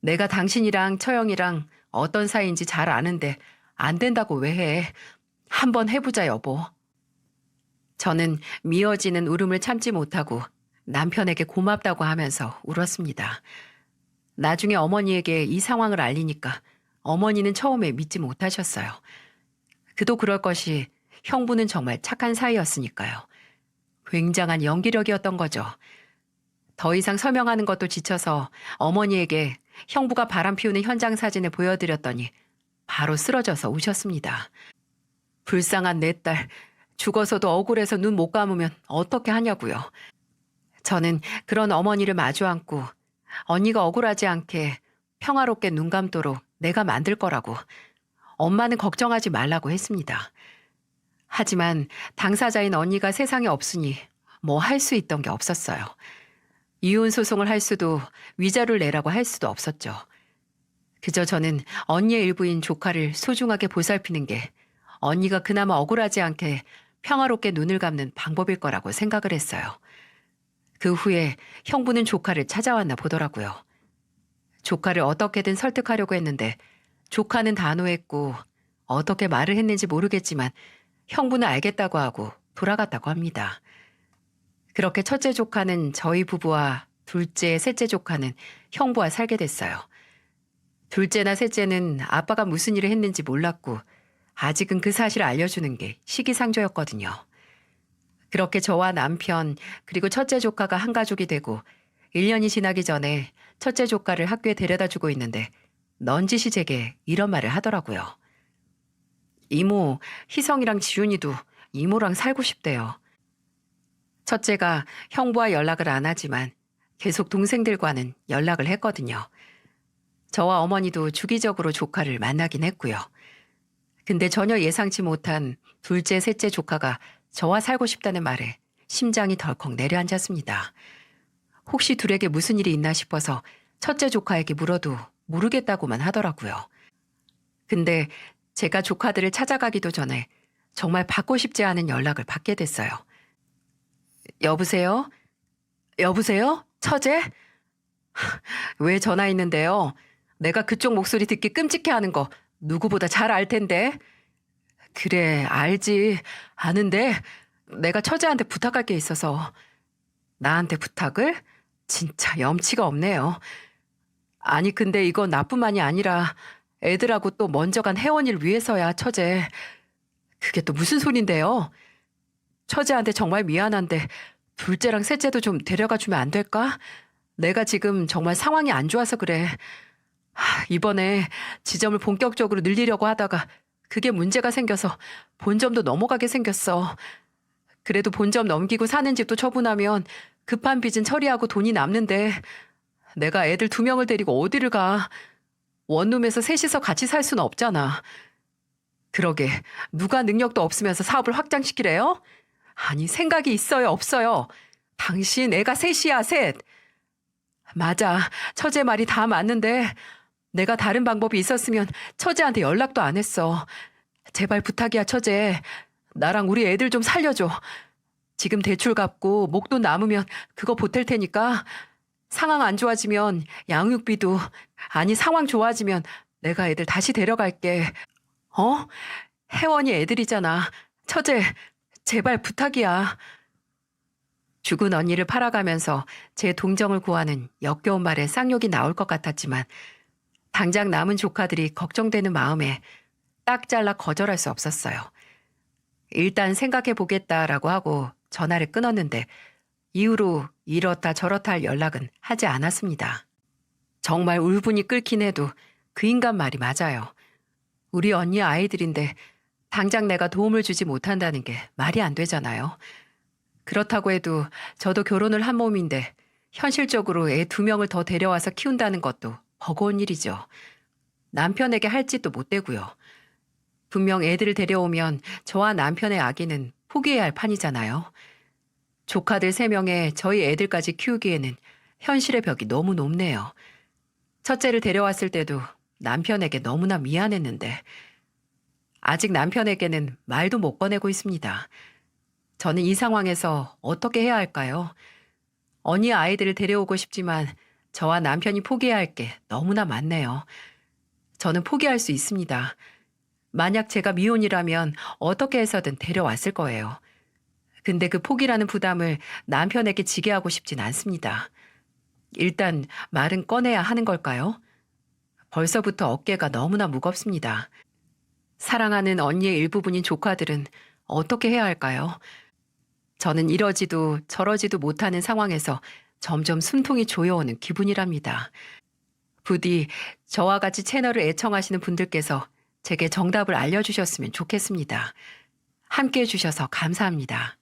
내가 당신이랑 처형이랑 어떤 사이인지 잘 아는데 안 된다고 왜 해. 한번 해보자, 여보. 저는 미어지는 울음을 참지 못하고 남편에게 고맙다고 하면서 울었습니다. 나중에 어머니에게 이 상황을 알리니까 어머니는 처음에 믿지 못하셨어요. 그도 그럴 것이 형부는 정말 착한 사이였으니까요. 굉장한 연기력이었던 거죠. 더 이상 설명하는 것도 지쳐서 어머니에게 형부가 바람 피우는 현장 사진을 보여드렸더니 바로 쓰러져서 우셨습니다. 불쌍한 내 딸, 죽어서도 억울해서 눈 못 감으면 어떻게 하냐고요. 저는 그런 어머니를 마주 앉고 언니가 억울하지 않게 평화롭게 눈 감도록 내가 만들 거라고, 엄마는 걱정하지 말라고 했습니다. 하지만 당사자인 언니가 세상에 없으니 뭐 할 수 있던 게 없었어요. 이혼 소송을 할 수도 위자료를 내라고 할 수도 없었죠. 그저 저는 언니의 일부인 조카를 소중하게 보살피는 게 언니가 그나마 억울하지 않게 평화롭게 눈을 감는 방법일 거라고 생각을 했어요. 그 후에 형부는 조카를 찾아왔나 보더라고요. 조카를 어떻게든 설득하려고 했는데 조카는 단호했고 어떻게 말을 했는지 모르겠지만 형부는 알겠다고 하고 돌아갔다고 합니다. 그렇게 첫째 조카는 저희 부부와 둘째, 셋째 조카는 형부와 살게 됐어요. 둘째나 셋째는 아빠가 무슨 일을 했는지 몰랐고 아직은 그 사실을 알려주는 게 시기상조였거든요. 그렇게 저와 남편 그리고 첫째 조카가 한 가족이 되고 1년이 지나기 전에 첫째 조카를 학교에 데려다 주고 있는데 넌지시 제게 이런 말을 하더라고요. 이모, 희성이랑 지훈이도 이모랑 살고 싶대요. 첫째가 형부와 연락을 안 하지만 계속 동생들과는 연락을 했거든요. 저와 어머니도 주기적으로 조카를 만나긴 했고요. 근데 전혀 예상치 못한 둘째, 셋째 조카가 저와 살고 싶다는 말에 심장이 덜컥 내려앉았습니다. 혹시 둘에게 무슨 일이 있나 싶어서 첫째 조카에게 물어도 모르겠다고만 하더라고요. 근데 제가 조카들을 찾아가기도 전에 정말 받고 싶지 않은 연락을 받게 됐어요. 여보세요? 여보세요? 처제? 왜 전화했는데요? 내가 그쪽 목소리 듣기 끔찍해하는 거 누구보다 잘 알 텐데. 그래, 알지. 아는데 내가 처제한테 부탁할 게 있어서. 나한테 부탁을? 진짜 염치가 없네요. 아니 근데 이건 나뿐만이 아니라 애들하고 또 먼저 간 혜원이를 위해서야, 처제. 그게 또 무슨 소린데요? 처제한테 정말 미안한데 둘째랑 셋째도 좀 데려가 주면 안 될까? 내가 지금 정말 상황이 안 좋아서 그래. 이번에 지점을 본격적으로 늘리려고 하다가 그게 문제가 생겨서 본점도 넘어가게 생겼어. 그래도 본점 넘기고 사는 집도 처분하면 급한 빚은 처리하고 돈이 남는데 내가 애들 2명을 데리고 어디를 가. 원룸에서 셋이서 같이 살 수는 없잖아. 그러게 누가 능력도 없으면서 사업을 확장시키래요? 아니 생각이 있어요 없어요? 당신 애가 셋이야 셋. 맞아, 처제 말이 다 맞는데 내가 다른 방법이 있었으면 처제한테 연락도 안 했어. 제발 부탁이야 처제. 나랑 우리 애들 좀 살려줘. 지금 대출 갚고 목돈 남으면 그거 보탤 테니까 상황 안 좋아지면 양육비도, 아니 상황 좋아지면 내가 애들 다시 데려갈게. 어? 혜원이 애들이잖아. 처제, 제발 부탁이야. 죽은 언니를 팔아가면서 제 동정을 구하는 역겨운 말에 쌍욕이 나올 것 같았지만 당장 남은 조카들이 걱정되는 마음에 딱 잘라 거절할 수 없었어요. 일단 생각해 보겠다라고 하고 전화를 끊었는데 이후로 이렇다 저렇다 할 연락은 하지 않았습니다. 정말 울분이 끓긴 해도 그 인간 말이 맞아요. 우리 언니 아이들인데 당장 내가 도움을 주지 못한다는 게 말이 안 되잖아요. 그렇다고 해도 저도 결혼을 한 몸인데 현실적으로 애 2명을 더 데려와서 키운다는 것도 버거운 일이죠. 남편에게 할 짓도 못 되고요. 분명 애들을 데려오면 저와 남편의 아기는 포기해야 할 판이잖아요. 조카들 3명에 저희 애들까지 키우기에는 현실의 벽이 너무 높네요. 첫째를 데려왔을 때도 남편에게 너무나 미안했는데 아직 남편에게는 말도 못 꺼내고 있습니다. 저는 이 상황에서 어떻게 해야 할까요? 언니 아이들을 데려오고 싶지만 저와 남편이 포기해야 할 게 너무나 많네요. 저는 포기할 수 있습니다. 만약 제가 미혼이라면 어떻게 해서든 데려왔을 거예요. 근데 그 포기라는 부담을 남편에게 지게 하고 싶진 않습니다. 일단 말은 꺼내야 하는 걸까요? 벌써부터 어깨가 너무나 무겁습니다. 사랑하는 언니의 일부분인 조카들은 어떻게 해야 할까요? 저는 이러지도 저러지도 못하는 상황에서 점점 숨통이 조여오는 기분이랍니다. 부디 저와 같이 채널을 애청하시는 분들께서 제게 정답을 알려주셨으면 좋겠습니다. 함께 해주셔서 감사합니다.